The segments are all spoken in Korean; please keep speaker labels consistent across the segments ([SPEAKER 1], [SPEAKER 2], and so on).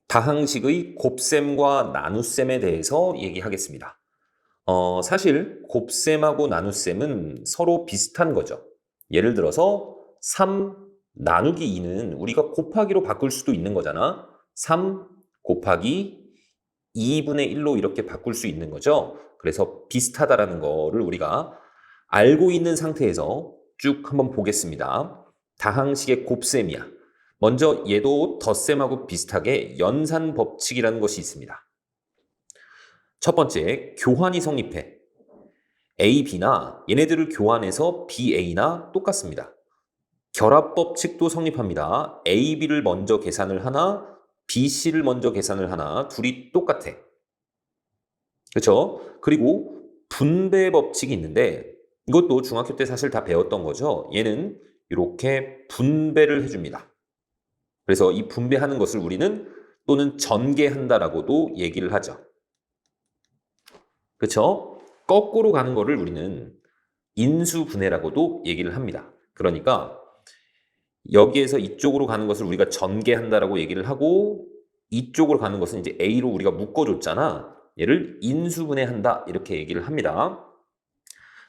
[SPEAKER 1] 다항식의 곱셈과 나눗셈에 대해서 얘기하겠습니다. 사실 곱셈하고 나눗셈은 서로 비슷한 거죠. 예를 들어서 3 나누기 2는 우리가 곱하기로 바꿀 수도 있는 거잖아. 3 곱하기 2분의 1로 이렇게 바꿀 수 있는 거죠. 그래서 비슷하다라는 거를 우리가 알고 있는 상태에서 쭉 한번 보겠습니다. 다항식의 곱셈이야. 먼저 얘도 덧셈하고 비슷하게 연산 법칙이라는 것이 있습니다. 첫 번째, 교환이 성립해. A, B나 얘네들을 교환해서 B, A나 똑같습니다. 결합 법칙도 성립합니다. A, B를 먼저 계산을 하나, B, C를 먼저 계산을 하나, 둘이 똑같아. 그렇죠? 그리고 분배 법칙이 있는데 이것도 중학교 때 사실 다 배웠던 거죠. 얘는 이렇게 분배를 해줍니다. 그래서 이 분배하는 것을 우리는 또는 전개한다라고도 얘기를 하죠. 그렇죠? 거꾸로 가는 거를 우리는 인수분해라고도 얘기를 합니다. 그러니까 여기에서 이쪽으로 가는 것을 우리가 전개한다라고 얘기를 하고 이쪽으로 가는 것은 이제 A로 우리가 묶어줬잖아. 얘를 인수분해한다 이렇게 얘기를 합니다.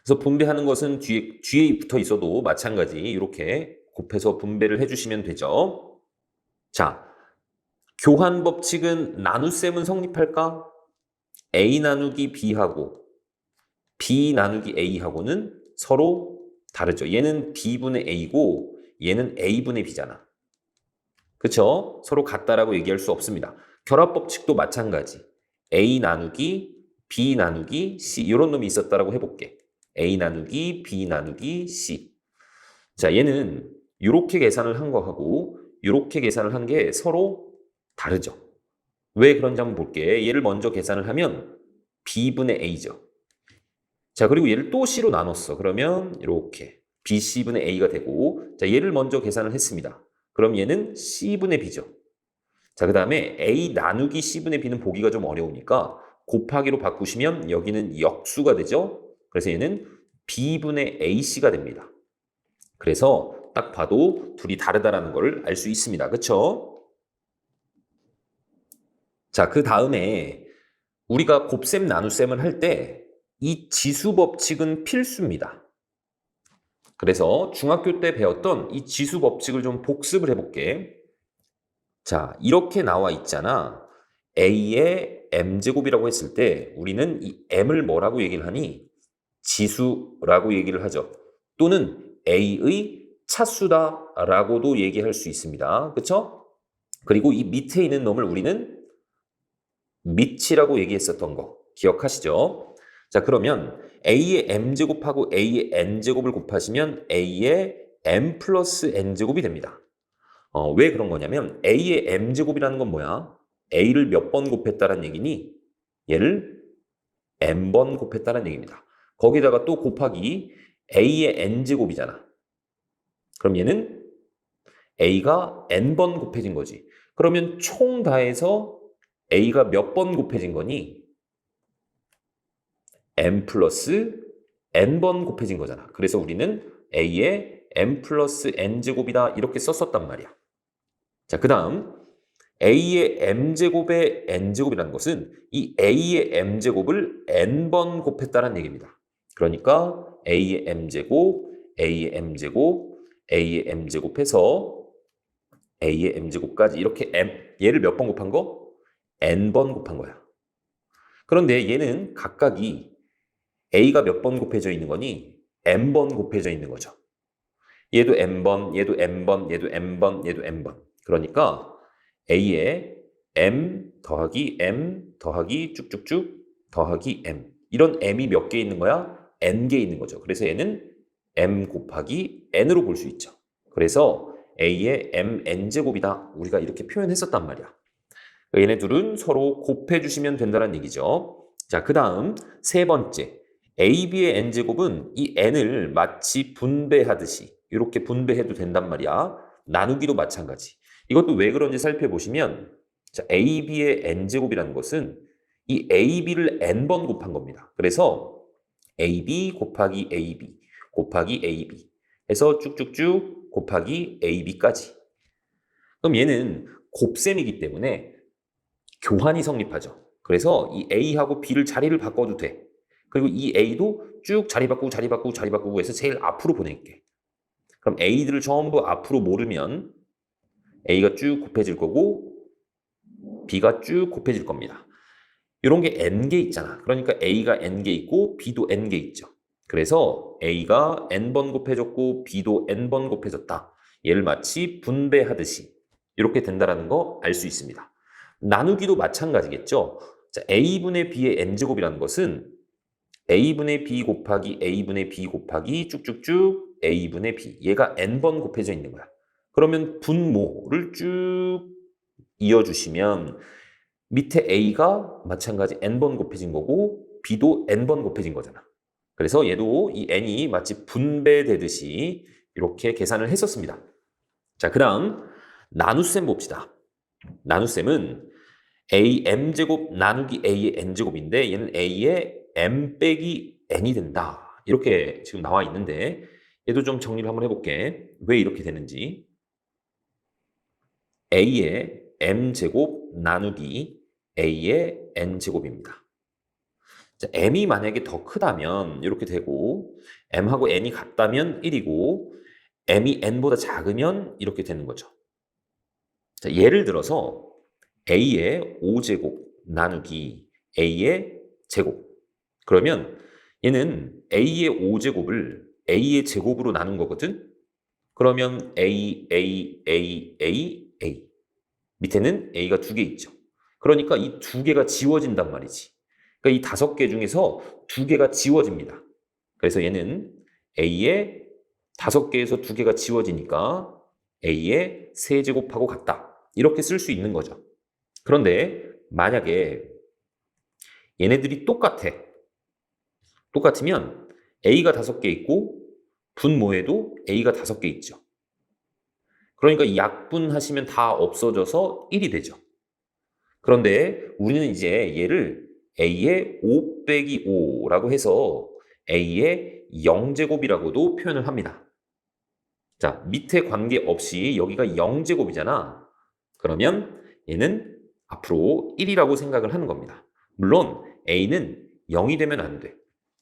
[SPEAKER 1] 그래서 분배하는 것은 뒤에 붙어 있어도 마찬가지 이렇게 곱해서 분배를 해주시면 되죠. 자, 교환 법칙은 나눗셈은 성립할까? A 나누기 B하고 B 나누기 A하고는 서로 다르죠. 얘는 B분의 A고 얘는 A분의 B잖아. 그쵸? 서로 같다라고 얘기할 수 없습니다. 결합 법칙도 마찬가지. A 나누기 B 나누기 C 이런 놈이 있었다라고 해볼게. A 나누기 B 나누기 C. 자, 얘는 이렇게 계산을 한 거하고 이렇게 계산을 한 게 서로 다르죠. 왜 그런지 한번 볼게. 얘를 먼저 계산을 하면 B분의 A죠. 자, 그리고 얘를 또 C로 나눴어. 그러면 이렇게 BC분의 A가 되고, 자, 얘를 먼저 계산을 했습니다. 그럼 얘는 C분의 B죠. 자, 그 다음에 A 나누기 C분의 B는 보기가 좀 어려우니까 곱하기로 바꾸시면 여기는 역수가 되죠. 그래서 얘는 B분의 AC가 됩니다. 그래서 딱 봐도 둘이 다르다라는 걸 알 수 있습니다. 그쵸? 자, 그 다음에 우리가 곱셈 나눗셈을 할 때 이 지수 법칙은 필수입니다. 그래서 중학교 때 배웠던 이 지수 법칙을 좀 복습을 해볼게. 자, 이렇게 나와 있잖아. A의 M제곱이라고 했을 때 우리는 이 M을 뭐라고 얘기를 하니? 지수라고 얘기를 하죠. 또는 A의 차수다라고도 얘기할 수 있습니다. 그렇죠? 그리고 이 밑에 있는 놈을 우리는 밑이라고 얘기했었던 거 기억하시죠? 자, 그러면 A의 M제곱하고 A의 N제곱을 곱하시면 A의 M 플러스 N제곱이 됩니다. 왜 그런 거냐면 A의 M제곱이라는 건 뭐야? A를 몇 번 곱했다는 얘기니? 얘를 N번 곱했다는 얘기입니다. 거기다가 또 곱하기 A의 N제곱이잖아. 그럼 얘는 A가 N번 곱해진 거지. 그러면 총 다해서 A가 몇 번 곱해진 거니? M 플러스 N번 곱해진 거잖아. 그래서 우리는 A의 M 플러스 N제곱이다 이렇게 썼었단 말이야. 자, 그 다음 A의 M제곱의 N제곱이라는 것은 이 A의 M제곱을 N번 곱했다는 얘기입니다. 그러니까 A의 M제곱, A의 M제곱, A의 M제곱 해서 A의 M제곱까지 이렇게 얘를 몇 번 곱한 거? N번 곱한 거야. 그런데 얘는 각각이 A가 몇 번 곱해져 있는 거니? N번 곱해져 있는 거죠. 얘도 N번, 얘도 N번, 얘도 N번, 얘도 N번. 그러니까 A에 M 더하기 M 더하기 쭉쭉쭉 더하기 M. 이런 M이 몇 개 있는 거야? N개 있는 거죠. 그래서 얘는 M 곱하기 N으로 볼 수 있죠. 그래서 A의 MN제곱이다. 우리가 이렇게 표현했었단 말이야. 얘네 둘은 서로 곱해주시면 된다는 얘기죠. 자, 그 다음 세 번째. AB의 N제곱은 이 N을 마치 분배하듯이 이렇게 분배해도 된단 말이야. 나누기도 마찬가지. 이것도 왜 그런지 살펴보시면 자, AB의 N제곱이라는 것은 이 AB를 N번 곱한 겁니다. 그래서 AB 곱하기 AB 곱하기 AB 해서 쭉쭉쭉 곱하기 AB까지. 그럼 얘는 곱셈이기 때문에 교환이 성립하죠. 그래서 이 A하고 B를 자리를 바꿔도 돼. 그리고 이 A도 쭉 자리 바꾸고 해서 제일 앞으로 보낼게. 그럼 A들을 전부 앞으로 모르면 A가 쭉 곱해질 거고 B가 쭉 곱해질 겁니다. 이런 게 n개 있잖아. 그러니까 A가 n개 있고 B도 n개 있죠. 그래서 A가 n번 곱해졌고 B도 n번 곱해졌다. 얘를 마치 분배하듯이 이렇게 된다는 거 알 수 있습니다. 나누기도 마찬가지겠죠. 자, A분의 B의 n제곱이라는 것은 A분의 B 곱하기 A분의 B 곱하기 쭉쭉쭉 A분의 B. 얘가 n번 곱해져 있는 거야. 그러면 분모를 쭉 이어주시면 밑에 A가 마찬가지 n번 곱해진 거고 B도 n번 곱해진 거잖아. 그래서 얘도 이 n이 마치 분배되듯이 이렇게 계산을 했었습니다. 자, 그 다음 나눗셈 봅시다. 나눗셈은 am제곱 나누기 a의 n제곱인데 얘는 a의 m 빼기 n이 된다. 이렇게 지금 나와 있는데 얘도 좀 정리를 한번 해볼게. 왜 이렇게 되는지. a의 m제곱 나누기 a의 n제곱입니다. 자, m이 만약에 더 크다면 이렇게 되고 m하고 n이 같다면 1이고 m이 n보다 작으면 이렇게 되는 거죠. 자, 예를 들어서 a의 5제곱 나누기 a의 제곱. 그러면 얘는 a의 5제곱을 a의 제곱으로 나눈 거거든. 그러면 a 밑에는 a가 2개 있죠. 그러니까 이 2개가 지워진단 말이지. 그러니까 이 5개 중에서 2개가 지워집니다. 그래서 얘는 a의 5개에서 2개가 지워지니까 a의 세제곱하고 같다. 이렇게 쓸 수 있는 거죠. 그런데 만약에 얘네들이 똑같으면 a가 5개 있고 분모에도 a가 5개 있죠. 그러니까 약분하시면 다 없어져서 1이 되죠. 그런데 우리는 이제 얘를 a의 5 빼기 5라고 해서 a의 0제곱이라고도 표현을 합니다. 자, 밑에 관계없이 여기가 0제곱이잖아. 그러면 얘는 앞으로 1이라고 생각을 하는 겁니다. 물론 a는 0이 되면 안 돼.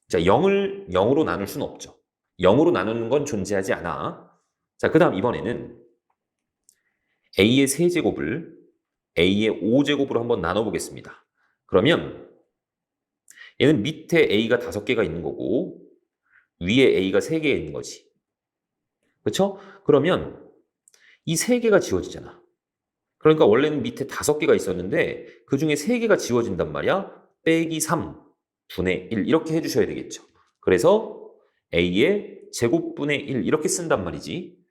[SPEAKER 1] 자, 0을 0으로 나눌 수는 없죠. 0으로 나누는 건 존재하지 않아. 자, 그 다음 이번에는 a의 세제곱을 a의 5제곱으로 한번 나눠보겠습니다. 그러면 얘는 밑에 a가 5개가 있는 거고 위에 a가 3개 있는 거지. 그렇죠? 그러면 이 3개가 지워지잖아. 그러니까 원래는 밑에 5개가 있었는데 그 중에 3개가 지워진단 말이야. 빼기 3 분의 1 이렇게 해주셔야 되겠죠. 그래서 a의 제곱분의 1 이렇게 쓴단 말이지.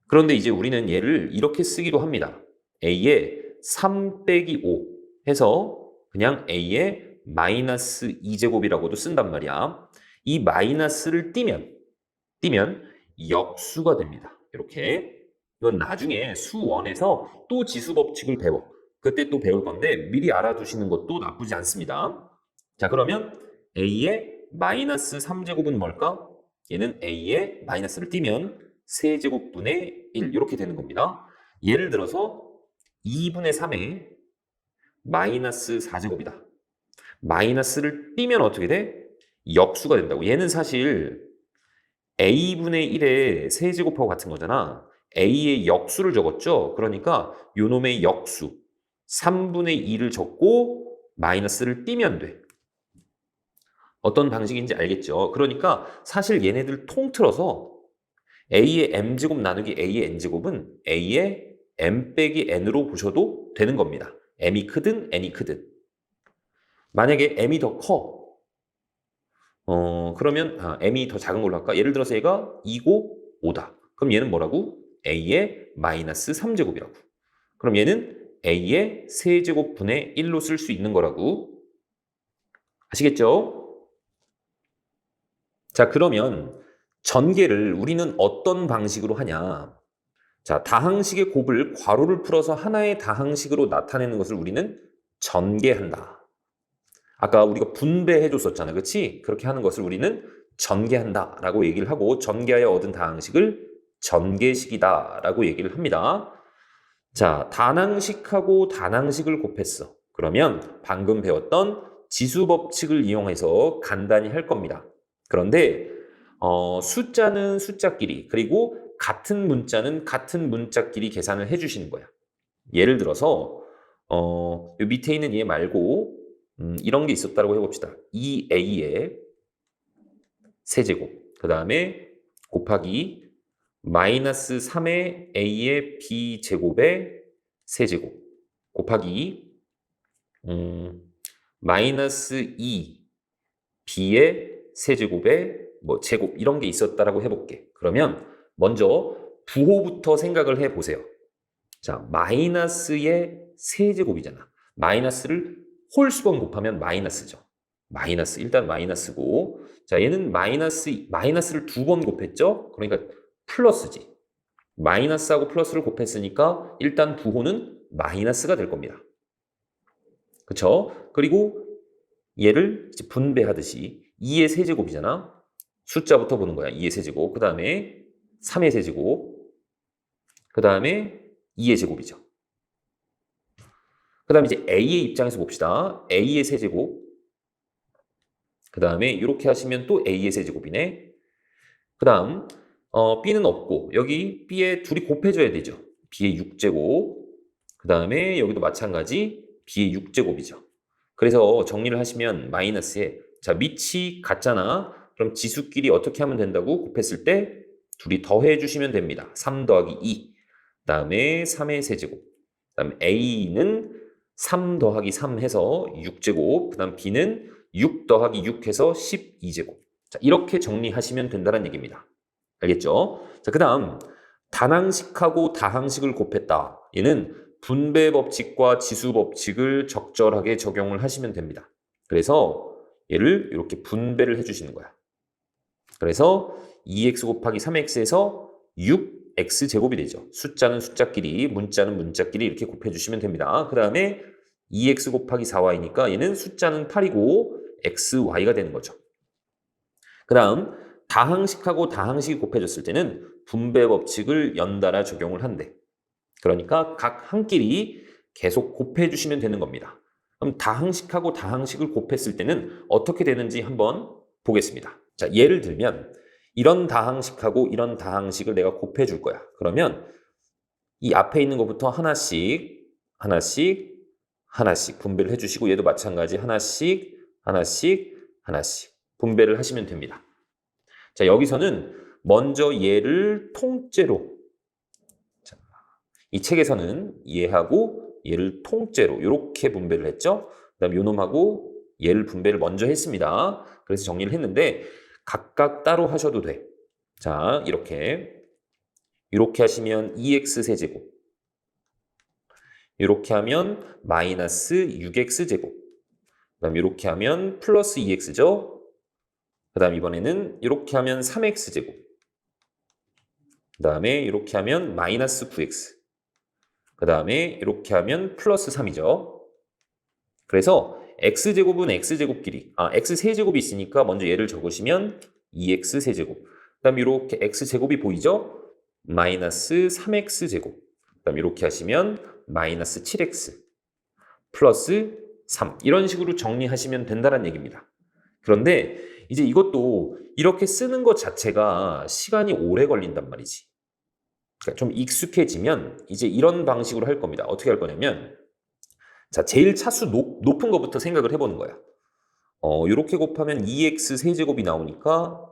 [SPEAKER 1] 그런데 이제 우리는 얘를 이렇게 쓰기도 합니다. a의 3 빼기 5 해서 그냥 a의 마이너스 2제곱이라고도 쓴단 말이야. 이 마이너스를 띄면 역수가 됩니다. 이렇게. 이건 나중에 수원에서 또 지수법칙을 배워. 그때 또 배울 건데 미리 알아두시는 것도 나쁘지 않습니다. 자, 그러면 a의 마이너스 3제곱은 뭘까? 얘는 a의 마이너스를 띄면 세제곱분의 1 이렇게 되는 겁니다. 예를 들어서 2분의 3에 마이너스 4제곱이다. 마이너스를 띄면 어떻게 돼? 역수가 된다고. 얘는 사실 a분의 1의 세제곱하고 같은 거잖아. a의 역수를 적었죠. 그러니까 요놈의 역수 3분의 2를 적고 마이너스를 띄면 돼. 어떤 방식인지 알겠죠? 그러니까 사실 얘네들 통틀어서 a의 m제곱 나누기 a의 n제곱은 a의 m 빼기 n으로 보셔도 되는 겁니다. m이 크든 n이 크든. 만약에 m이 더 커. 그러면 m이 더 작은 걸로 할까? 예를 들어서 얘가 2고 5다. 그럼 얘는 뭐라고? a의 마이너스 3제곱이라고. 그럼 얘는 a의 세제곱분의 1로 쓸 수 있는 거라고. 아시겠죠? 자, 그러면 전개를 우리는 어떤 방식으로 하냐? 자, 다항식의 곱을 괄호를 풀어서 하나의 다항식으로 나타내는 것을 우리는 전개한다. 아까 우리가 분배해 줬었잖아. 그렇지? 그렇게 하는 것을 우리는 전개한다 라고 얘기를 하고 전개하여 얻은 다항식을 전개식이다 라고 얘기를 합니다. 자, 단항식하고 단항식을 곱했어. 그러면 방금 배웠던 지수법칙을 이용해서 간단히 할 겁니다. 그런데 숫자는 숫자끼리 그리고 같은 문자는 같은 문자끼리 계산을 해주시는 거야. 예를 들어서 요 밑에 있는 얘 말고 이런 게 있었다고 해봅시다. 2a의 세제곱 그 다음에 곱하기 마이너스 3의 a의 b제곱의 세제곱 곱하기 마이너스 2 b의 세제곱의 뭐 제곱 이런 게 있었다라고 해볼게. 그러면 먼저 부호부터 생각을 해보세요. 자, 마이너스의 세제곱이잖아. 마이너스를 홀수번 곱하면 마이너스죠. 마이너스 일단 마이너스고 자 얘는 마이너스를 두 번 곱했죠. 그러니까 플러스지. 마이너스하고 플러스를 곱했으니까 일단 부호는 마이너스가 될 겁니다. 그쵸? 그리고 얘를 이제 분배하듯이 2의 세제곱이잖아. 숫자부터 보는 거야. 2의 세제곱. 그 다음에 3의 세제곱. 그 다음에 2의 제곱이죠. 그 다음에 이제 A의 입장에서 봅시다. A의 세제곱. 그 다음에 이렇게 하시면 또 A의 세제곱이네. 그 다음 B는 없고 여기 B에 둘이 곱해줘야 되죠. B의 6제곱. 그 다음에 여기도 마찬가지 B의 6제곱이죠. 그래서 정리를 하시면 마이너스에 자 밑이 같잖아. 그럼 지수끼리 어떻게 하면 된다고? 곱했을 때 둘이 더해 주시면 됩니다. 3 더하기 2. 그 다음에 3의 세제곱. 그 다음 A는 3 더하기 3 해서 6제곱. 그 다음 B는 6 더하기 6 해서 12제곱. 자, 이렇게 정리하시면 된다는 얘기입니다. 알겠죠? 자, 그 다음 단항식하고 다항식을 곱했다. 얘는 분배 법칙과 지수 법칙을 적절하게 적용을 하시면 됩니다. 그래서 얘를 이렇게 분배를 해주시는 거야. 그래서 2x 곱하기 3x에서 6x 제곱이 되죠. 숫자는 숫자끼리, 문자는 문자끼리 이렇게 곱해주시면 됩니다. 그 다음에 2x 곱하기 4y니까 얘는 숫자는 8이고 xy가 되는 거죠. 그 다음 다항식하고 다항식이 곱해졌을 때는 분배 법칙을 연달아 적용을 한대. 그러니까 각 항끼리 계속 곱해주시면 되는 겁니다. 그럼 다항식하고 다항식을 곱했을 때는 어떻게 되는지 한번 보겠습니다. 자, 예를 들면 이런 다항식하고 이런 다항식을 내가 곱해줄 거야. 그러면 이 앞에 있는 것부터 하나씩 분배를 해주시고 얘도 마찬가지 하나씩 분배를 하시면 됩니다. 자, 여기서는 먼저 얘를 통째로 이 책에서는 얘하고 얘를 통째로 이렇게 분배를 했죠. 그 다음 요놈하고 얘를 분배를 먼저 했습니다. 그래서 정리를 했는데 각각 따로 하셔도 돼. 자, 이렇게 하시면 2x 세제곱 이렇게 하면 마이너스 6x 제곱 그 다음 이렇게 하면 플러스 2x죠. 그 다음 이번에는 이렇게 하면 3x 제곱 그 다음에 이렇게 하면 마이너스 9x 그 다음에 이렇게 하면 플러스 3이죠. 그래서 x제곱은 x제곱끼리 x세제곱이 있으니까 먼저 얘를 적으시면 2x세제곱 그 다음 이렇게 x제곱이 보이죠? 마이너스 3x제곱 그 다음 이렇게 하시면 마이너스 7x 플러스 3 이런 식으로 정리하시면 된다는 얘기입니다. 그런데 이제 이것도 이렇게 쓰는 것 자체가 시간이 오래 걸린단 말이지. 그러니까 좀 익숙해지면 이제 이런 방식으로 할 겁니다. 어떻게 할 거냐면 자 제일 차수 높은 것부터 생각을 해보는 거야. 이렇게 곱하면 2x 세제곱이 나오니까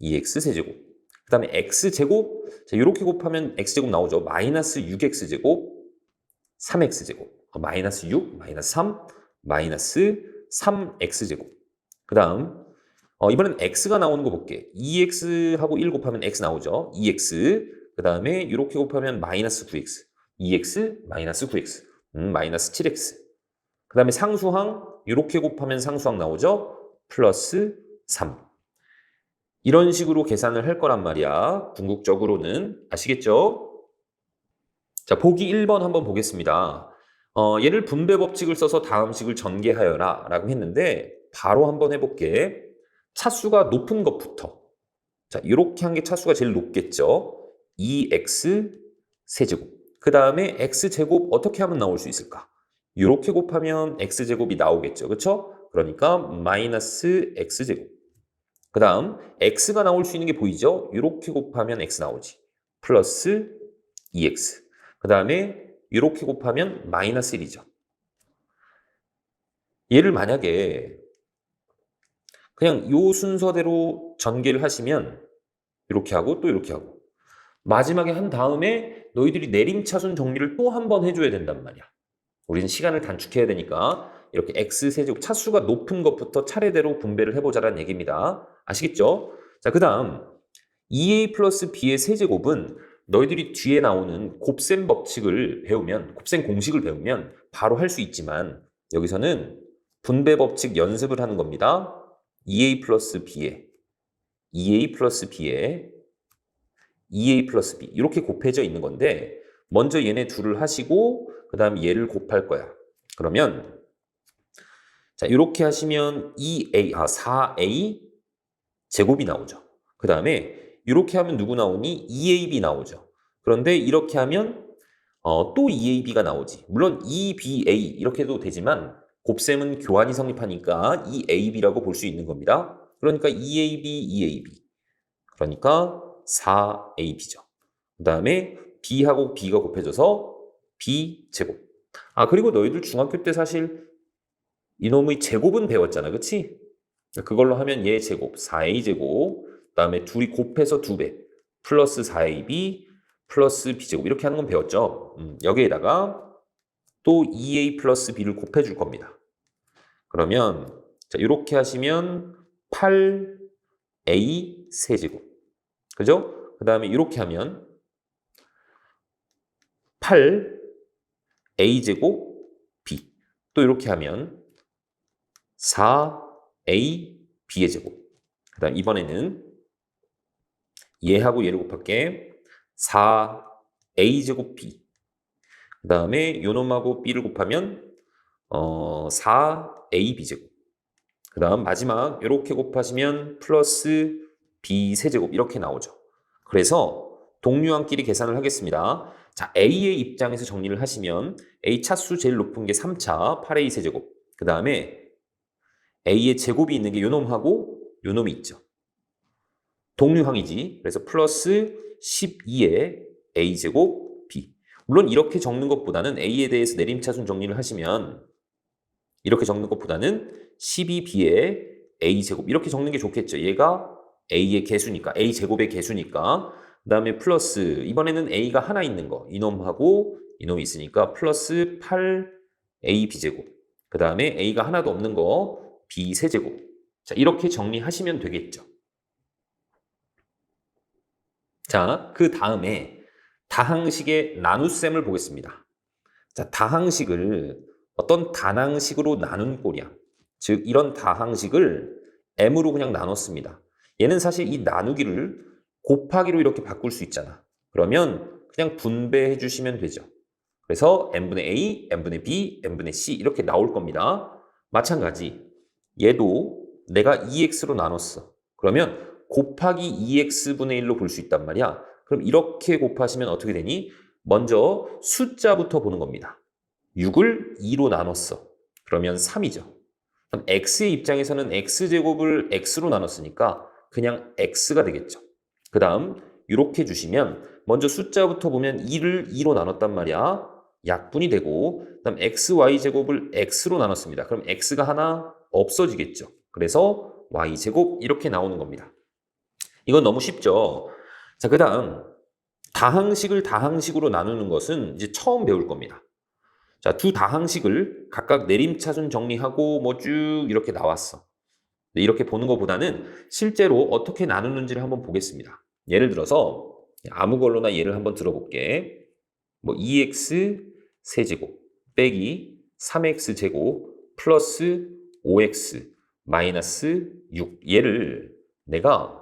[SPEAKER 1] 2x 세제곱 그 다음에 x제곱 자 이렇게 곱하면 x제곱 나오죠. 마이너스 6x 제곱 3x 제곱 마이너스 6 마이너스 3 마이너스 3x 제곱 그 다음 이번엔 x가 나오는 거 볼게. 2x하고 1 곱하면 x 나오죠. 2x 그 다음에 이렇게 곱하면 마이너스 9x 2x 마이너스 9x 마이너스 7x 그 다음에 상수항 이렇게 곱하면 상수항 나오죠. 플러스 3 이런 식으로 계산을 할 거란 말이야. 궁극적으로는 아시겠죠? 자 보기 1번 한번 보겠습니다. 얘를 분배 법칙을 써서 다음식을 전개하여라 라고 했는데 바로 한번 해볼게. 차수가 높은 것부터 자 이렇게 한 게 차수가 제일 높겠죠. 2x 세제곱 그 다음에 x제곱 어떻게 하면 나올 수 있을까? 이렇게 곱하면 x제곱이 나오겠죠. 그렇죠? 그러니까 마이너스 x제곱. 그 다음 x가 나올 수 있는 게 보이죠? 이렇게 곱하면 x 나오지. 플러스 2x. 그 다음에 이렇게 곱하면 마이너스 1이죠. 얘를 만약에 그냥 이 순서대로 전개를 하시면 이렇게 하고 또 이렇게 하고 마지막에 한 다음에 너희들이 내림차순 정리를 또 한 번 해줘야 된단 말이야. 우리는 시간을 단축해야 되니까 이렇게 x세제곱 차수가 높은 것부터 차례대로 분배를 해보자라는 얘기입니다. 아시겠죠? 자, 그 다음 2a 플러스 b의 세제곱은 너희들이 뒤에 나오는 곱셈 법칙을 배우면, 곱셈 공식을 배우면 바로 할 수 있지만 여기서는 분배 법칙 연습을 하는 겁니다. 2a 플러스 b에 2a 플러스 b에 2a 플러스 b 이렇게 곱해져 있는 건데 먼저 얘네 둘을 하시고 그 다음 얘를 곱할 거야. 그러면 자 이렇게 하시면 4a 제곱이 나오죠. 그 다음에 이렇게 하면 누구 나오니? 2ab 나오죠. 그런데 이렇게 하면 또 2ab가 나오지. 물론 2ba 이렇게 해도 되지만 곱셈은 교환이 성립하니까 2ab라고 볼 수 있는 겁니다. 그러니까 2ab, 2ab. 그러니까 4ab죠. 그 다음에 b하고 b가 곱해져서 b제곱. 아 그리고 너희들 중학교 때 사실 이놈의 제곱은 배웠잖아. 그치? 그걸로 하면 얘 제곱, 4a 제곱, 그 다음에 둘이 곱해서 2배, 플러스 4ab, 플러스 b제곱 이렇게 하는 건 배웠죠. 여기에다가 또 2a 플러스 b를 곱해줄 겁니다. 그러면 자 이렇게 하시면 8a 세제곱. 그죠? 그 다음에 이렇게 하면 8a제곱 b. 또 이렇게 하면 4a b의 제곱. 그 다음 이번에는 얘하고 얘를 곱할게. 4a제곱 b. 그 다음에 요놈하고 b를 곱하면 4ab 제곱. 그 다음 마지막 이렇게 곱하시면 플러스 b 세제곱 이렇게 나오죠. 그래서 동류항끼리 계산을 하겠습니다. 자, A의 입장에서 정리를 하시면 A 차수 제일 높은 게 3차 8A 세제곱. 그 다음에 A의 제곱이 있는 게 요놈하고 요놈이 있죠. 동류항이지. 그래서 플러스 12의 A제곱 B. 물론 이렇게 적는 것보다는 A에 대해서 내림차순 정리를 하시면 이렇게 적는 것보다는 12B의 A제곱 이렇게 적는 게 좋겠죠. 얘가 A의 개수니까 A제곱의 개수니까 그 다음에 플러스 이번에는 A가 하나 있는 거 이놈하고 이놈이 있으니까 플러스 8AB제곱 그 다음에 A가 하나도 없는 거 B세제곱 자 이렇게 정리하시면 되겠죠. 자, 그 다음에 다항식의 나눗셈을 보겠습니다. 자, 다항식을 어떤 단항식으로 나눈 꼴이야. 즉 이런 다항식을 m으로 그냥 나눴습니다. 얘는 사실 이 나누기를 곱하기로 이렇게 바꿀 수 있잖아. 그러면 그냥 분배해 주시면 되죠. 그래서 n분의 a, n분의 b, n분의 c 이렇게 나올 겁니다. 마찬가지 얘도 내가 2x로 나눴어. 그러면 곱하기 2x분의 1로 볼 수 있단 말이야. 그럼 이렇게 곱하시면 어떻게 되니? 먼저 숫자부터 보는 겁니다. 6을 2로 나눴어. 그러면 3이죠. 그럼 x의 입장에서는 x제곱을 x로 나눴으니까 그냥 x가 되겠죠. 그 다음 이렇게 주시면 먼저 숫자부터 보면 2를 2로 나눴단 말이야. 약분이 되고 그 다음 xy제곱을 x로 나눴습니다. 그럼 x가 하나 없어지겠죠. 그래서 y제곱 이렇게 나오는 겁니다. 이건 너무 쉽죠. 자, 그 다음 다항식을 다항식으로 나누는 것은 이제 처음 배울 겁니다. 자, 두 다항식을 각각 내림차순 정리하고 뭐 쭉 이렇게 나왔어. 이렇게 보는 것보다는 실제로 어떻게 나누는지를 한번 보겠습니다. 예를 들어서 아무 걸로나 예를 한번 들어볼게. 뭐 2x 세제곱 빼기 3x 제곱 플러스 5x 마이너스 6 얘를 내가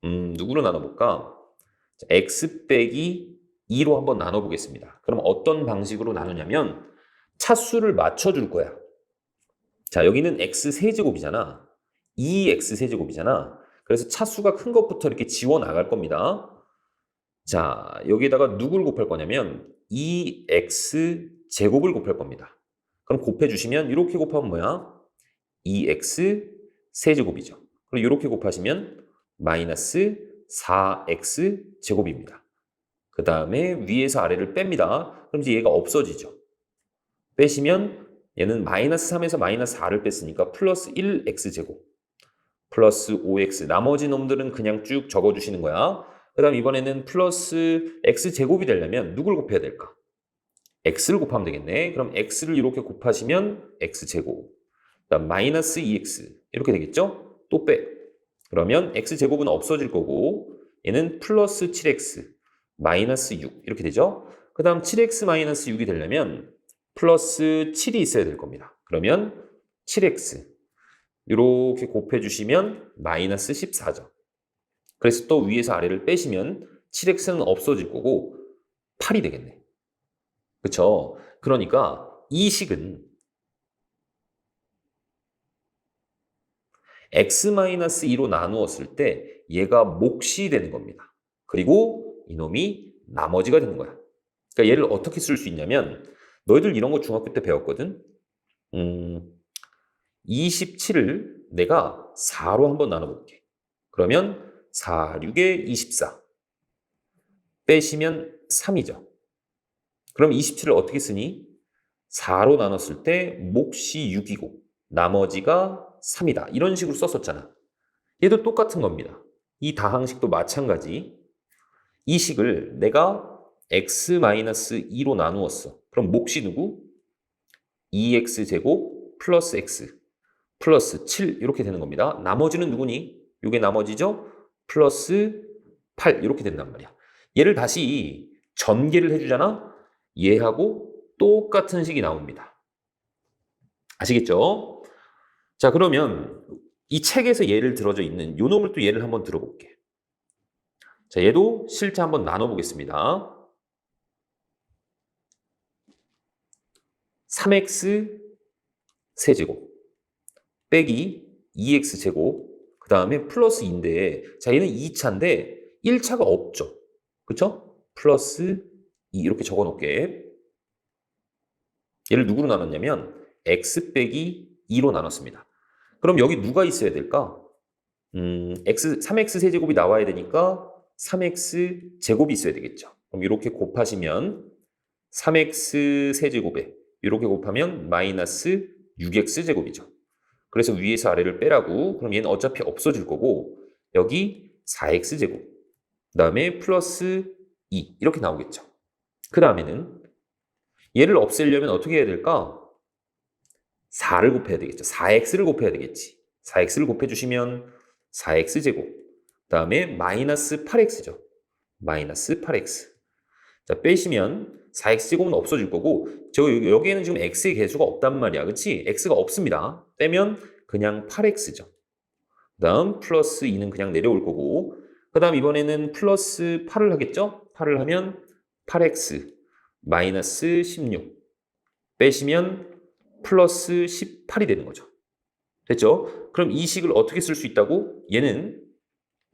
[SPEAKER 1] 누구로 나눠볼까? 자, x 빼기 2로 한번 나눠보겠습니다. 그럼 어떤 방식으로 나누냐면 차수를 맞춰줄 거야. 자, 여기는 x 세제곱이잖아. 2x 세제곱이잖아. 그래서 차수가 큰 것부터 이렇게 지워 나갈 겁니다. 자, 여기에다가 누굴 곱할 거냐면 2x 제곱을 곱할 겁니다. 그럼 곱해주시면 이렇게 곱하면 뭐야? 2x 세제곱이죠. 그리고 이렇게 곱하시면 마이너스 4x 제곱입니다. 그 다음에 위에서 아래를 뺍니다. 그럼 이제 얘가 없어지죠. 빼시면 얘는 마이너스 3에서 마이너스 4를 뺐으니까 플러스 1x 제곱 플러스 5x 나머지 놈들은 그냥 쭉 적어주시는 거야. 그 다음 이번에는 플러스 x 제곱이 되려면 누굴 곱해야 될까? x를 곱하면 되겠네. 그럼 x를 이렇게 곱하시면 x 제곱 그다음 마이너스 2x 이렇게 되겠죠? 또 빼. 그러면 x 제곱은 없어질 거고 얘는 플러스 7x 마이너스 6 이렇게 되죠? 그 다음 7x 마이너스 6이 되려면 플러스 7이 있어야 될 겁니다. 그러면 7x 이렇게 곱해주시면 마이너스 14죠. 그래서 또 위에서 아래를 빼시면 7x는 없어질 거고 8이 되겠네. 그쵸? 그러니까 이 식은 x-2로 나누었을 때 얘가 몫이 되는 겁니다. 그리고 이놈이 나머지가 되는 거야. 그러니까 얘를 어떻게 쓸 수 있냐면 너희들 이런 거 중학교 때 배웠거든? 27을 내가 4로 한번 나눠볼게. 그러면 4, 6에 24. 빼시면 3이죠. 그럼 27을 어떻게 쓰니? 4로 나눴을 때 몫이 6이고 나머지가 3이다. 이런 식으로 썼었잖아. 얘도 똑같은 겁니다. 이 다항식도 마찬가지. 이 식을 내가 x-2로 나누었어. 그럼 몫이 누구? 2x제곱 플러스 x 플러스 7 이렇게 되는 겁니다. 나머지는 누구니? 이게 나머지죠? 플러스 8 이렇게 된단 말이야. 얘를 다시 전개를 해주잖아? 얘하고 똑같은 식이 나옵니다. 아시겠죠? 자, 그러면 이 책에서 예를 들어져 있는 요 놈을 또 예를 한번 들어볼게. 자, 얘도 실제 한번 나눠보겠습니다. 3x 세제곱 빼기 2x 제곱 그 다음에 플러스 2인데 자 얘는 2차인데 1차가 없죠. 그쵸? 플러스 2 이렇게 적어 놓을게. 얘를 누구로 나눴냐면 x 빼기 2로 나눴습니다. 그럼 여기 누가 있어야 될까? 3x 세제곱이 나와야 되니까 3x 제곱이 있어야 되겠죠. 그럼 이렇게 곱하시면 3x 세제곱에 이렇게 곱하면 마이너스 6x 제곱이죠. 그래서 위에서 아래를 빼라고. 그럼 얘는 어차피 없어질 거고 여기 4x 제곱 그 다음에 플러스 2 이렇게 나오겠죠. 그 다음에는 얘를 없애려면 어떻게 해야 될까? 4를 곱해야 되겠죠. 4x를 곱해야 되겠지. 4x를 곱해주시면 4x 제곱 그 다음에 마이너스 8x죠. 마이너스 8x 자 빼시면 4x 제곱은 없어질 거고 여기에는 지금 x의 개수가 없단 말이야. 그치? x가 없습니다. 빼면 그냥 8x죠. 그 다음 플러스 2는 그냥 내려올 거고 그 다음 이번에는 플러스 8을 하겠죠? 8을 하면 8x 마이너스 16 빼시면 플러스 18이 되는 거죠. 됐죠? 그럼 이 식을 어떻게 쓸 수 있다고? 얘는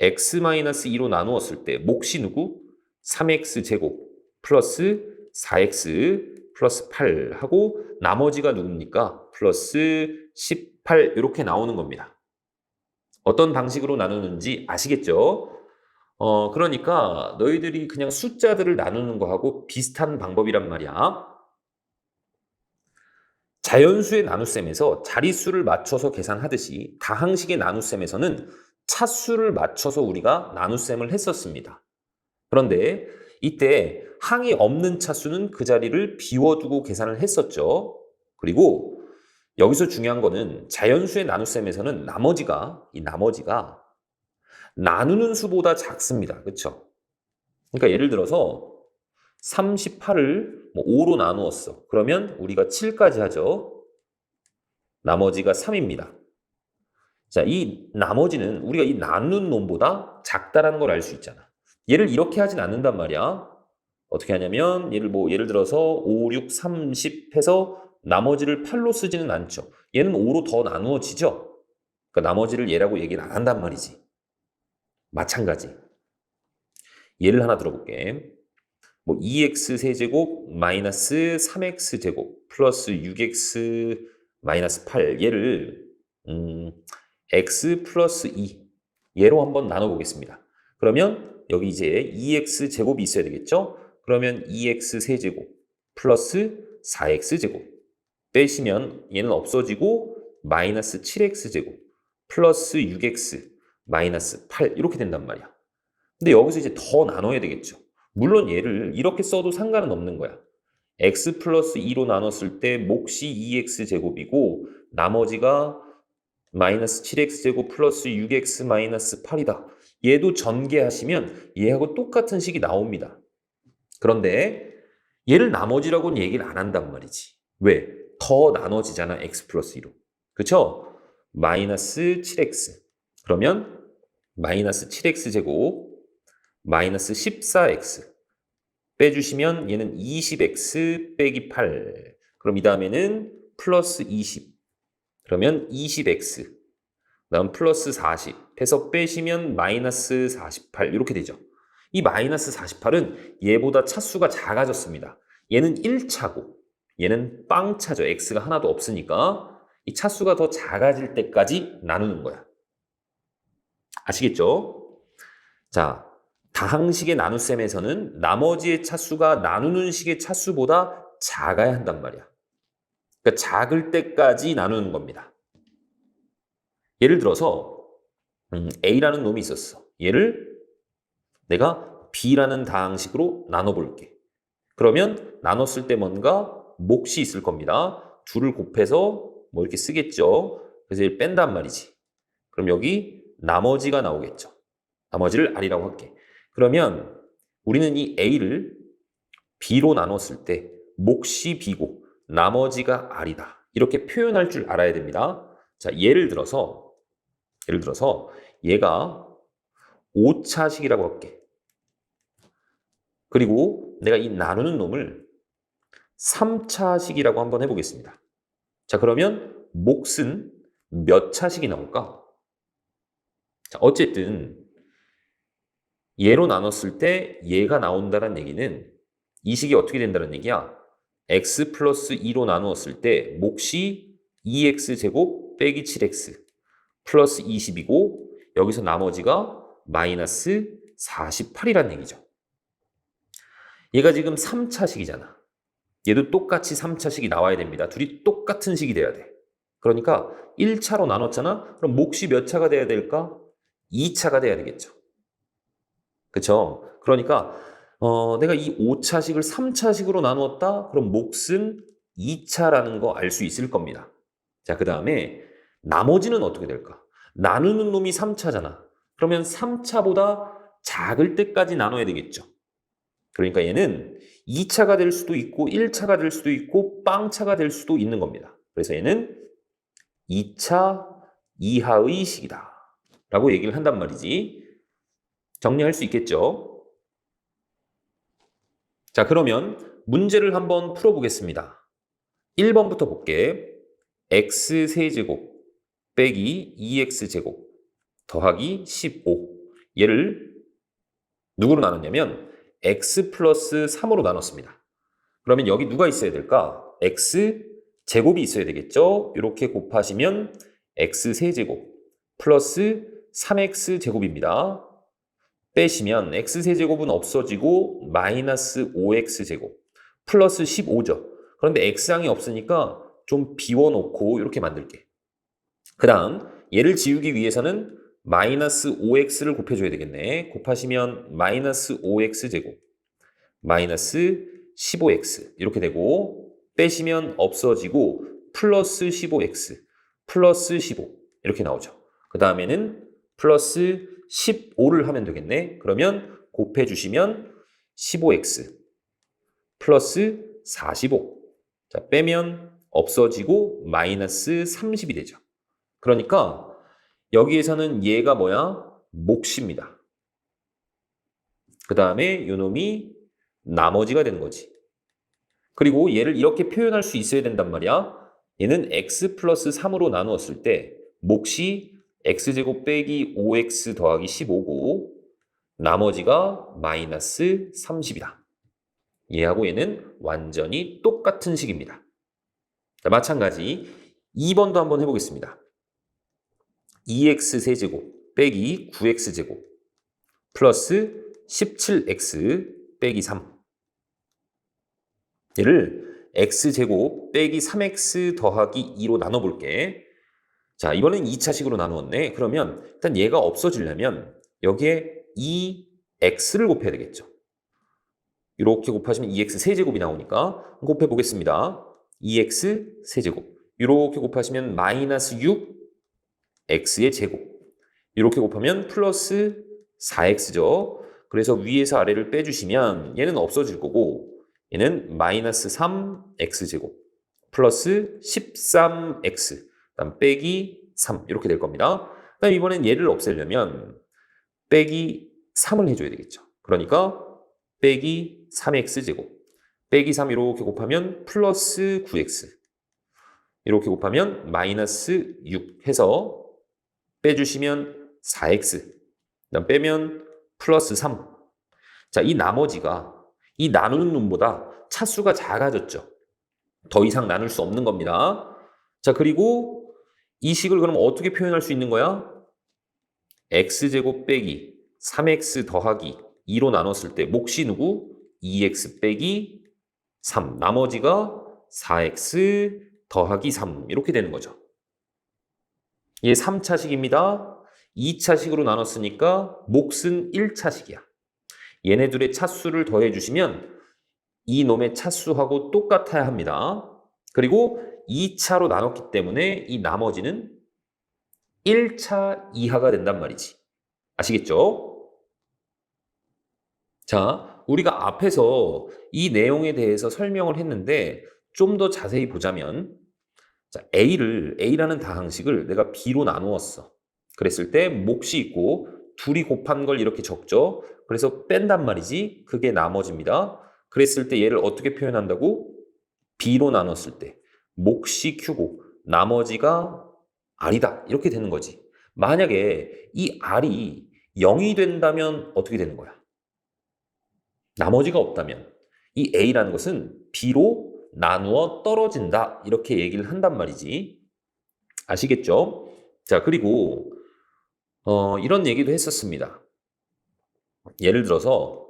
[SPEAKER 1] x-2로 나누었을 때 몫이 누구? 3x 제곱 플러스 4x 플러스 8 하고 나머지가 누굽니까? 플러스 18 이렇게 나오는 겁니다. 어떤 방식으로 나누는지 아시겠죠? 그러니까 너희들이 그냥 숫자들을 나누는 거하고 비슷한 방법이란 말이야. 자연수의 나눗셈에서 자릿수를 맞춰서 계산하듯이 다항식의 나눗셈에서는 차수를 맞춰서 우리가 나눗셈을 했었습니다. 그런데 이때 항이 없는 차수는 그 자리를 비워두고 계산을 했었죠. 그리고 여기서 중요한 거는 자연수의 나눗셈에서는 이 나머지가 나누는 수보다 작습니다. 그렇죠? 그러니까 예를 들어서 38을 5로 나누었어. 그러면 우리가 7까지 하죠. 나머지가 3입니다. 자, 이 나머지는 우리가 이 나눈 놈보다 작다라는 걸 알 수 있잖아. 얘를 이렇게 하진 않는단 말이야. 어떻게 하냐면 예를 들어서 5, 6, 30 해서 나머지를 8로 쓰지는 않죠. 얘는 5로 더 나누어지죠. 그러니까 나머지를 얘라고 얘기를 안 한단 말이지. 마찬가지. 예를 하나 들어볼게. 뭐 2x 세제곱 마이너스 3x 제곱 플러스 6x 마이너스 8 얘를 x 플러스 2 얘로 한번 나눠보겠습니다. 그러면 여기 이제 2x 제곱이 있어야 되겠죠? 그러면 2x 세제곱 플러스 4x 제곱 빼시면 얘는 없어지고 마이너스 7x 제곱 플러스 6x 마이너스 8 이렇게 된단 말이야. 근데 여기서 이제 더 나눠야 되겠죠. 물론 얘를 이렇게 써도 상관은 없는 거야. x 플러스 2로 나눴을 때 몫이 2x 제곱이고 나머지가 마이너스 7x 제곱 플러스 6x 마이너스 8이다. 얘도 전개하시면 얘하고 똑같은 식이 나옵니다. 그런데 얘를 나머지라고는 얘기를 안 한단 말이지. 왜? 더 나눠지잖아. x 플러스 2로. 그쵸? 마이너스 7x. 그러면 마이너스 7x 제곱 마이너스 14x 빼주시면 얘는 20x 빼기 8. 그럼 이 다음에는 플러스 20. 그러면 20x. 그다음 플러스 40 해서 빼시면 마이너스 48 이렇게 되죠. 이 마이너스 48은 얘보다 차수가 작아졌습니다. 얘는 1차고 얘는 빵차죠. x가 하나도 없으니까 이 차수가 더 작아질 때까지 나누는 거야. 아시겠죠? 자, 다항식의 나눗셈에서는 나머지의 차수가 나누는 식의 차수보다 작아야 한단 말이야. 그러니까 작을 때까지 나누는 겁니다. 예를 들어서 A라는 놈이 있었어. 얘를 내가 B라는 다항식으로 나눠볼게. 그러면 나눴을 때 뭔가 몫이 있을 겁니다. 둘을 곱해서 뭐 이렇게 쓰겠죠. 그래서 얘를 뺀단 말이지. 그럼 여기 나머지가 나오겠죠. 나머지를 R이라고 할게. 그러면 우리는 이 A를 B로 나눴을 때 몫이 B고 나머지가 R이다. 이렇게 표현할 줄 알아야 됩니다. 자, 예를 들어서 얘가 5차식이라고 할게. 그리고 내가 이 나누는 놈을 3차식이라고 한번 해보겠습니다. 자, 그러면 몫은 몇 차식이 나올까? 자, 어쨌든 얘로 나눴을 때 얘가 나온다는 얘기는 이 식이 어떻게 된다는 얘기야? x 플러스 2로 나누었을 때 몫이 2x 제곱 빼기 7x 플러스 20이고 여기서 나머지가 마이너스 48이란 얘기죠. 얘가 지금 3차식이잖아. 얘도 똑같이 3차식이 나와야 됩니다. 둘이 똑같은 식이 돼야 돼. 그러니까 1차로 나눴잖아? 그럼 몫이 몇 차가 돼야 될까? 2차가 돼야 되겠죠. 그쵸? 그러니까 내가 이 5차식을 3차식으로 나누었다? 그럼 몫은 2차라는 거 알 수 있을 겁니다. 자, 그 다음에 나머지는 어떻게 될까? 나누는 놈이 3차잖아. 그러면 3차보다 작을 때까지 나눠야 되겠죠. 그러니까 얘는 2차가 될 수도 있고 1차가 될 수도 있고 빵차가 될 수도 있는 겁니다. 그래서 얘는 2차 이하의 식이다 라고 얘기를 한단 말이지. 정리할 수 있겠죠? 자, 그러면 문제를 한번 풀어보겠습니다. 1번부터 볼게. x 세제곱 빼기 2x제곱 더하기 15. 얘를 누구로 나눴냐면 x 플러스 3으로 나눴습니다. 그러면 여기 누가 있어야 될까? x 제곱이 있어야 되겠죠? 이렇게 곱하시면 x 세제곱 플러스 3x 제곱입니다. 빼시면 x세제곱은 없어지고 마이너스 5x제곱 플러스 15죠. 그런데 x항이 없으니까 좀 비워놓고 이렇게 만들게. 그 다음 얘를 지우기 위해서는 마이너스 5x를 곱해줘야 되겠네. 곱하시면 마이너스 5x제곱 마이너스 15x 이렇게 되고 빼시면 없어지고 플러스 15x 플러스 15 이렇게 나오죠. 그 다음에는 플러스 15를 하면 되겠네. 그러면 곱해주시면 15x 플러스 45. 자, 빼면 없어지고 마이너스 30이 되죠. 그러니까 여기에서는 얘가 뭐야? 몫입니다. 그 다음에 요놈이 나머지가 되는 거지. 그리고 얘를 이렇게 표현할 수 있어야 된단 말이야. 얘는 x 플러스 3으로 나누었을 때 몫이 x제곱 빼기 5x 더하기 15고 나머지가 마이너스 30이다. 얘하고 얘는 완전히 똑같은 식입니다. 자, 마찬가지 2번도 한번 해보겠습니다. 2x 세제곱 빼기 9x 제곱 플러스 17x 빼기 3. 얘를 x제곱 빼기 3x 더하기 2로 나눠볼게. 자, 이번엔 2차식으로 나누었네. 그러면 일단 얘가 없어지려면 여기에 2x를 곱해야 되겠죠. 이렇게 곱하시면 2x 세제곱이 나오니까 곱해보겠습니다. 2x 세제곱. 이렇게 곱하시면 마이너스 6x의 제곱. 이렇게 곱하면 플러스 4x죠. 그래서 위에서 아래를 빼주시면 얘는 없어질 거고 얘는 마이너스 3x제곱 플러스 13x 그다음 빼기 3 이렇게 될 겁니다. 그다음 이번엔 얘를 없애려면 빼기 3을 해줘야 되겠죠. 그러니까 빼기 3x제곱 빼기 3 이렇게 곱하면 플러스 9x 이렇게 곱하면 마이너스 6 해서 빼주시면 4x 그다음 빼면 플러스 3. 자, 이 나머지가 이 나누는 놈보다 차수가 작아졌죠. 더 이상 나눌 수 없는 겁니다. 자, 그리고 이 식을 그럼 어떻게 표현할 수 있는 거야? x제곱 빼기 3x 더하기 2로 나눴을 때 몫이 누구? 2x 빼기 3. 나머지가 4x 더하기 3 이렇게 되는 거죠. 얘 3차식입니다. 2차식으로 나눴으니까 몫은 1차식이야. 얘네들의 차수를 더해주시면 이 놈의 차수하고 똑같아야 합니다. 그리고 2차로 나눴기 때문에 이 나머지는 1차 이하가 된단 말이지. 아시겠죠? 자, 우리가 앞에서 이 내용에 대해서 설명을 했는데 좀 더 자세히 보자면 자, A라는 다항식을 내가 B로 나누었어. 그랬을 때 몫이 있고 둘이 곱한 걸 이렇게 적죠. 그래서 뺀단 말이지. 그게 나머지입니다. 그랬을 때 얘를 어떻게 표현한다고? B로 나눴을 때 몫이 Q고 나머지가 R이다. 이렇게 되는 거지. 만약에 이 R이 0이 된다면 어떻게 되는 거야? 나머지가 없다면 이 A라는 것은 B로 나누어 떨어진다. 이렇게 얘기를 한단 말이지. 아시겠죠? 자, 그리고 이런 얘기도 했었습니다. 예를 들어서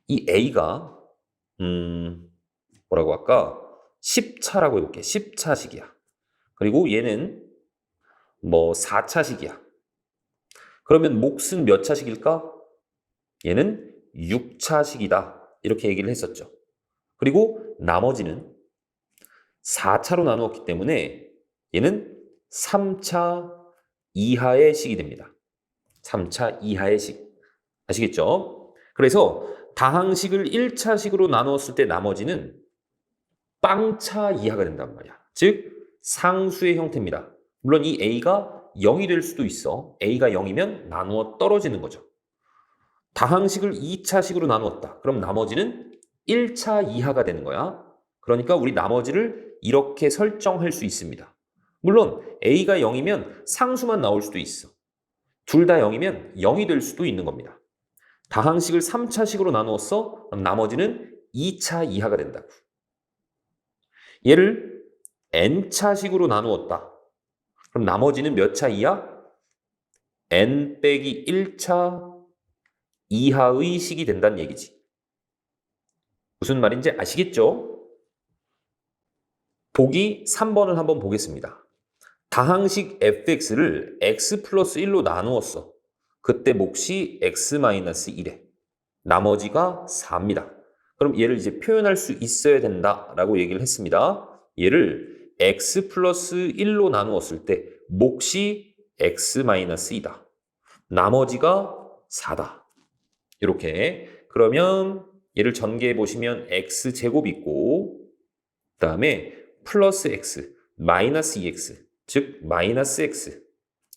[SPEAKER 1] 이 A가 뭐라고 할까? 10차라고 해볼게. 10차식이야. 그리고 얘는 뭐 4차식이야. 그러면 몫은 몇 차식일까? 얘는 6차식이다. 이렇게 얘기를 했었죠. 그리고 나머지는 4차로 나누었기 때문에 얘는 3차 이하의 식이 됩니다. 3차 이하의 식. 아시겠죠? 그래서 다항식을 1차식으로 나누었을 때 나머지는 빵차 이하가 된단 말이야. 즉 상수의 형태입니다. 물론 이 A가 0이 될 수도 있어. A가 0이면 나누어 떨어지는 거죠. 다항식을 2차식으로 나누었다. 그럼 나머지는 1차 이하가 되는 거야. 그러니까 우리 나머지를 이렇게 설정할 수 있습니다. 물론 A가 0이면 상수만 나올 수도 있어. 둘 다 0이면 0이 될 수도 있는 겁니다. 다항식을 3차식으로 나누었어? 그럼 나머지는 2차 이하가 된다고. 얘를 n차식으로 나누었다. 그럼 나머지는 몇 차 이하? n 빼기 1차 이하의 식이 된다는 얘기지. 무슨 말인지 아시겠죠? 보기 3번을 한번 보겠습니다. 다항식 fx를 x 플러스 1로 나누었어. 그때 몫이 x-1에 나머지가 4입니다. 그럼 얘를 이제 표현할 수 있어야 된다라고 얘기를 했습니다. 얘를 x 플러스 1로 나누었을 때 몫이 x-2다. 나머지가 4다. 이렇게. 그러면 얘를 전개해 보시면 x제곱이 있고 그 다음에 플러스 x, 마이너스 2x, 즉 마이너스 x.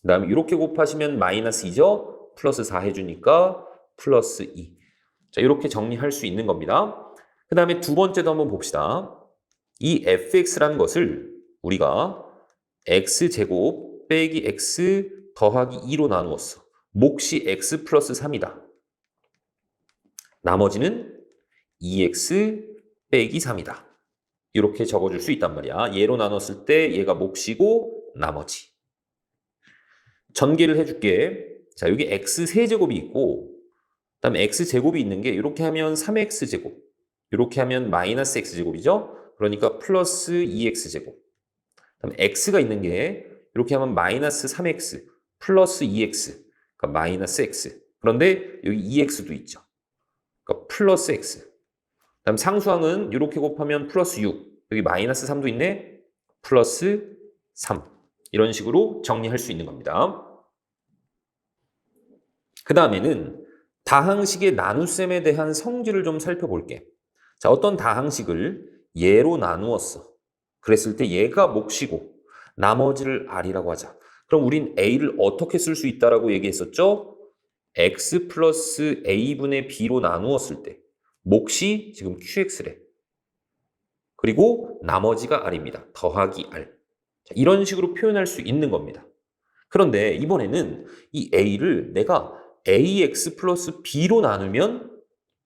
[SPEAKER 1] 그 다음에 이렇게 곱하시면 마이너스 2죠? 플러스 4 해주니까 플러스 2. 자, 이렇게 정리할 수 있는 겁니다. 그 다음에 두 번째도 한번 봅시다. 이 fx라는 것을 우리가 x제곱 빼기 x 더하기 2로 나누었어. 몫이 x 플러스 3이다. 나머지는 2x 빼기 3이다. 이렇게 적어줄 수 있단 말이야. 얘로 나눴을 때 얘가 몫이고 나머지. 전개를 해줄게. 자, 여기 x 세제곱이 있고 그다음에 x제곱이 있는 게 이렇게 하면 3x제곱, 이렇게 하면 마이너스 x제곱이죠. 그러니까 플러스 2x제곱. 그다음에 x가 있는 게 이렇게 하면 마이너스 3x 플러스 2x, 그러니까 마이너스 x. 그런데 여기 2x도 있죠. 그러니까 플러스 x. 그다음 상수항은 이렇게 곱하면 플러스 6, 여기 마이너스 3도 있네. 플러스 3. 이런 식으로 정리할 수 있는 겁니다. 그 다음에는 다항식의 나눗셈에 대한 성질을 좀 살펴볼게. 자, 어떤 다항식을 얘로 나누었어. 그랬을 때 얘가 몫이고 나머지를 r이라고 하자. 그럼 우린 a를 어떻게 쓸 수 있다라고 얘기했었죠? x 플러스 a분의 b로 나누었을 때 몫이 지금 qx래. 그리고 나머지가 r입니다. 더하기 r. 자, 이런 식으로 표현할 수 있는 겁니다. 그런데 이번에는 이 a를 내가 ax 플러스 b로 나누면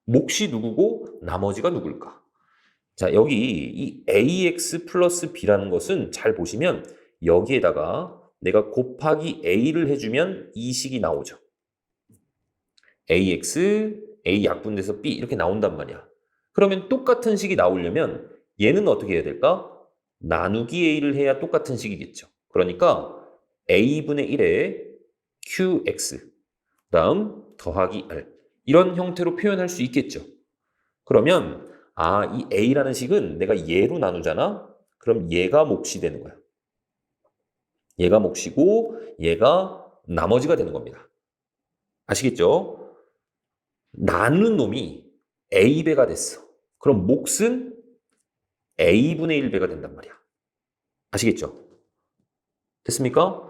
[SPEAKER 1] 몫이 누구고 나머지가 누굴까? 자, 여기 이 ax 플러스 b라는 것은 잘 보시면 여기에다가 내가 곱하기 a를 해주면 이 식이 나오죠. ax, a 약분돼서 b 이렇게 나온단 말이야. 그러면 똑같은 식이 나오려면 얘는 어떻게 해야 될까? 나누기 a를 해야 똑같은 식이겠죠. 그러니까 a분의 1에 qx 다음 더하기 r 이런 형태로 표현할 수 있겠죠. 그러면 이 a라는 식은 내가 얘로 나누잖아. 그럼 얘가 몫이 되는 거야. 얘가 몫이고 얘가 나머지가 되는 겁니다. 아시겠죠? 나누는 놈이 a배가 됐어. 그럼 몫은 a분의 1배가 된단 말이야. 아시겠죠? 됐습니까?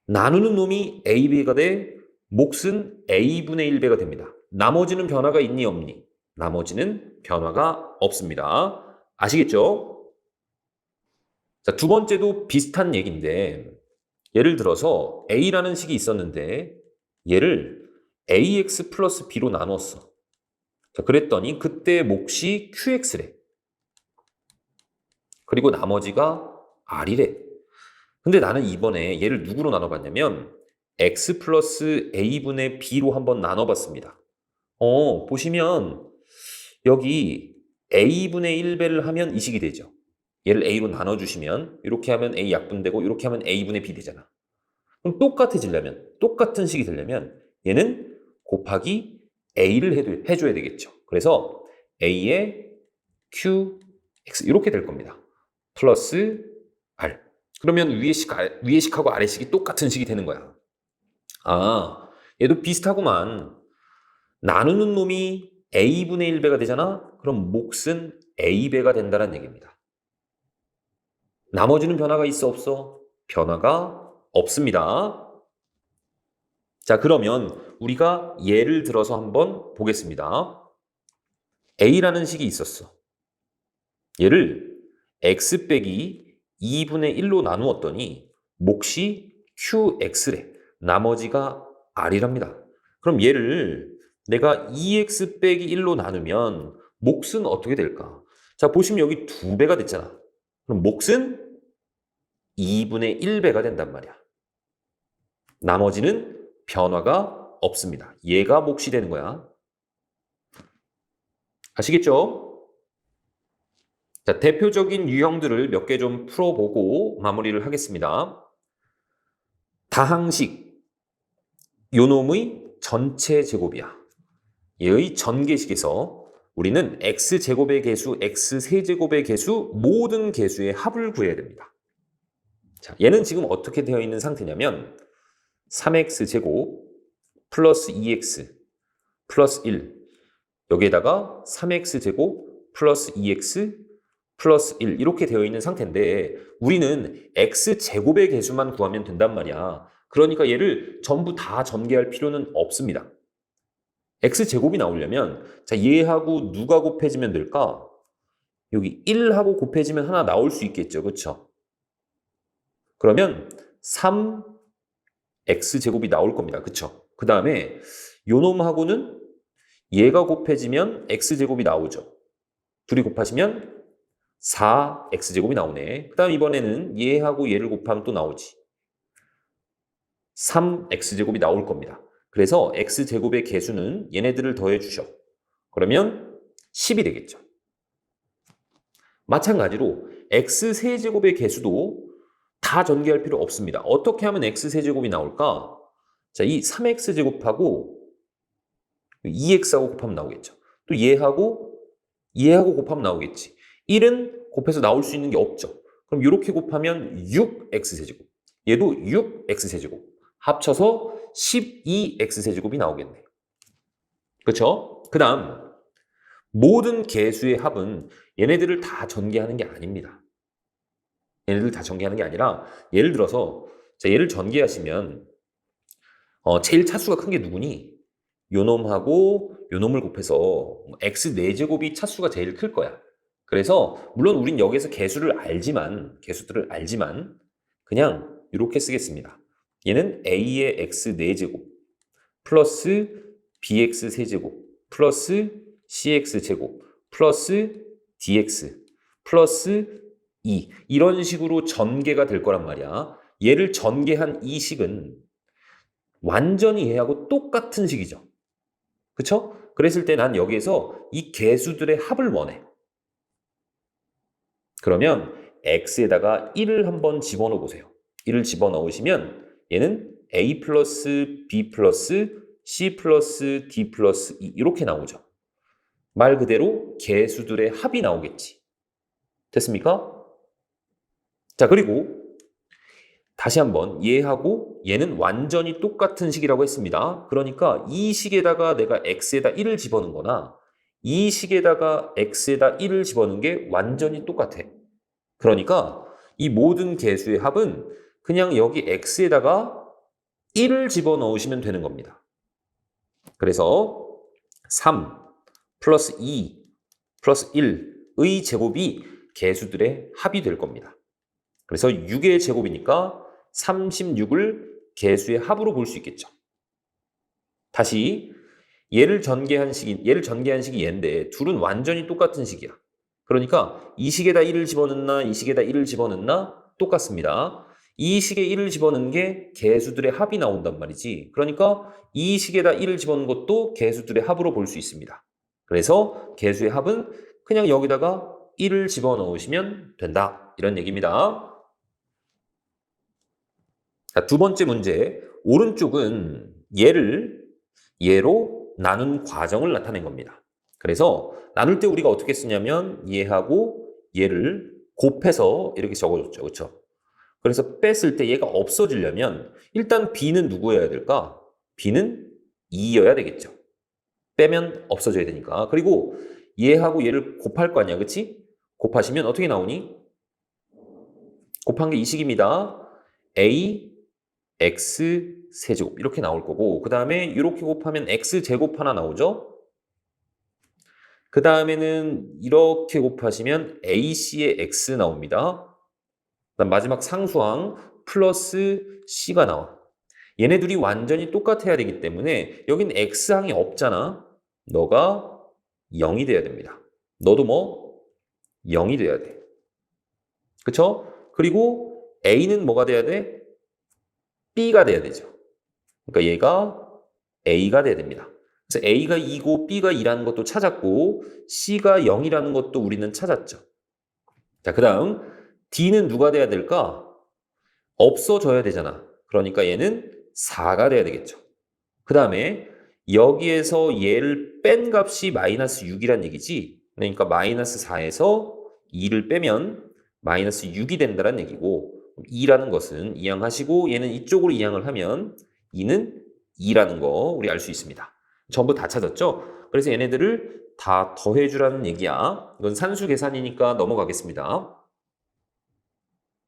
[SPEAKER 1] 나누는 놈이 a배가 돼 몫은 a분의 1배가 됩니다. 나머지는 변화가 있니 없니? 나머지는 변화가 없습니다. 아시겠죠? 자, 두 번째도 비슷한 얘기인데 예를 들어서 a라는 식이 있었는데 얘를 ax 플러스 b로 나눴어. 자, 그랬더니 그때 몫이 qx래. 그리고 나머지가 r이래. 근데 나는 이번에 얘를 누구로 나눠봤냐면 x 플러스 a분의 b로 한번 나눠봤습니다. 보시면 여기 a분의 1배를 하면 이 식이 되죠. 얘를 a로 나눠주시면 이렇게 하면 a 약분되고 이렇게 하면 a분의 b 되잖아. 그럼 똑같은 식이 되려면 얘는 곱하기 a를 해줘야 되겠죠. 그래서 a의 qx 이렇게 될 겁니다. 플러스 r. 그러면 위의 식하고 아래 식이 똑같은 식이 되는 거야. 얘도 비슷하구만. 나누는 놈이 a분의 1배가 되잖아? 그럼 몫은 a배가 된다는 얘기입니다. 나머지는 변화가 있어 없어? 변화가 없습니다. 자, 그러면 우리가 예를 들어서 한번 보겠습니다. a라는 식이 있었어. 얘를 x 빼기 2분의 1로 나누었더니 몫이 qx래. 나머지가 r이랍니다. 그럼 얘를 내가 2x 빼기 1로 나누면 몫은 어떻게 될까? 자, 보시면 여기 2배가 됐잖아. 그럼 몫은 2분의 1배가 된단 말이야. 나머지는 변화가 없습니다. 얘가 몫이 되는 거야. 아시겠죠? 자, 대표적인 유형들을 몇 개 좀 풀어보고 마무리를 하겠습니다. 다항식, 요놈의 전체 제곱이야. 얘의 전개식에서 우리는 x제곱의 개수, x세제곱의 개수, 모든 개수의 합을 구해야 됩니다. 자, 얘는 지금 어떻게 되어 있는 상태냐면 3x제곱 플러스 2x 플러스 1 여기에다가 3x제곱 플러스 2x 플러스 1 이렇게 되어 있는 상태인데 우리는 x제곱의 개수만 구하면 된단 말이야. 그러니까 얘를 전부 다 전개할 필요는 없습니다. x제곱이 나오려면 자, 얘하고 누가 곱해지면 될까? 여기 1하고 곱해지면 하나 나올 수 있겠죠. 그렇죠? 그러면 3x제곱이 나올 겁니다. 그렇죠? 그 다음에 요놈하고는 얘가 곱해지면 x제곱이 나오죠. 둘이 곱하시면 4x제곱이 나오네. 그 다음 이번에는 얘하고 얘를 곱하면 또 나오지. 3x제곱이 나올 겁니다. 그래서 x제곱의 개수는 얘네들을 더해 주셔. 그러면 10이 되겠죠. 마찬가지로 x세제곱의 개수도 다 전개할 필요 없습니다. 어떻게 하면 x세제곱이 나올까? 자, 이 3x제곱하고 2x하고 곱하면 나오겠죠. 또 얘하고 곱하면 나오겠지. 1은 곱해서 나올 수 있는 게 없죠. 그럼 이렇게 곱하면 6x세제곱. 얘도 6x세제곱. 합쳐서 12x세제곱이 나오겠네. 그렇죠? 그 다음 모든 개수의 합은 얘네들을 다 전개하는 게 아닙니다. 얘네들 다 전개하는 게 아니라 예를 들어서 자, 얘를 전개하시면 제일 차수가 큰 게 누구니? 요 놈하고 요 놈을 곱해서 x 4제곱이 차수가 제일 클 거야. 그래서 물론 우린 여기서 개수들을 알지만 그냥 이렇게 쓰겠습니다. 얘는 a의 x 4제곱 플러스 bx 세제곱 플러스 cx 제곱 플러스 dx 플러스 2 이런 식으로 전개가 될 거란 말이야. 얘를 전개한 이 식은 완전히 얘하고 똑같은 식이죠. 그쵸? 그랬을 때 난 여기에서 이 개수들의 합을 원해. 그러면 x에다가 1을 한번 집어넣어 보세요. 1을 집어넣으시면 얘는 a 플러스 b 플러스 c 플러스 d 플러스 2 이렇게 나오죠. 말 그대로 개수들의 합이 나오겠지. 됐습니까? 자, 그리고 다시 한번 얘하고 얘는 완전히 똑같은 식이라고 했습니다. 그러니까 이 식에다가 내가 x에다 1을 집어넣은 거나 이 식에다가 x에다 1을 집어넣은 게 완전히 똑같아. 그러니까 이 모든 개수의 합은 그냥 여기 x에다가 1을 집어넣으시면 되는 겁니다. 그래서 3 플러스 2 플러스 1의 제곱이 개수들의 합이 될 겁니다. 그래서 6의 제곱이니까 36을 개수의 합으로 볼 수 있겠죠. 다시 얘를 전개한 식이 얘인데 둘은 완전히 똑같은 식이야. 그러니까 이 식에다 1을 집어넣나 이 식에다 1을 집어넣나 똑같습니다. 이 식에 1을 집어넣는 게 개수들의 합이 나온단 말이지. 그러니까 이 식에다 1을 집어넣는 것도 개수들의 합으로 볼 수 있습니다. 그래서 개수의 합은 그냥 여기다가 1을 집어넣으시면 된다. 이런 얘기입니다. 자, 두 번째 문제. 오른쪽은 얘로 나눈 과정을 나타낸 겁니다. 그래서 나눌 때 우리가 어떻게 쓰냐면 얘하고 얘를 곱해서 이렇게 적어줬죠. 그렇죠? 그래서 뺐을 때 얘가 없어지려면 일단 b는 누구여야 될까? b는 2여야 되겠죠. 빼면 없어져야 되니까. 그리고 얘하고 얘를 곱할 거 아니야. 그치? 곱하시면 어떻게 나오니? 곱한 게 이 식입니다. a x 세제곱 이렇게 나올 거고 그 다음에 이렇게 곱하면 x 제곱 하나 나오죠. 그 다음에는 이렇게 곱하시면 ac의 x 나옵니다. 그다음 마지막 상수항 플러스 c가 나와. 얘네들이 완전히 똑같아야 되기 때문에 여긴 x항이 없잖아. 너가 0이 돼야 됩니다. 너도 뭐 0이 돼야 돼. 그쵸? 그리고 a는 뭐가 돼야 돼? b가 돼야 되죠. 그러니까 얘가 a가 돼야 됩니다. 그래서 a가 2고 b가 2라는 것도 찾았고 c가 0이라는 것도 우리는 찾았죠. 자, 그 다음 d는 누가 돼야 될까? 없어져야 되잖아. 그러니까 얘는 4가 돼야 되겠죠. 그 다음에 여기에서 얘를 뺀 값이 마이너스 6이란 얘기지. 그러니까 마이너스 4에서 2를 빼면 마이너스 6이 된다는 얘기고 2라는 것은 이항하시고 얘는 이쪽으로 이항을 하면 2는 2라는 거 우리 알 수 있습니다. 전부 다 찾았죠? 그래서 얘네들을 다 더해주라는 얘기야. 이건 산수 계산이니까 넘어가겠습니다.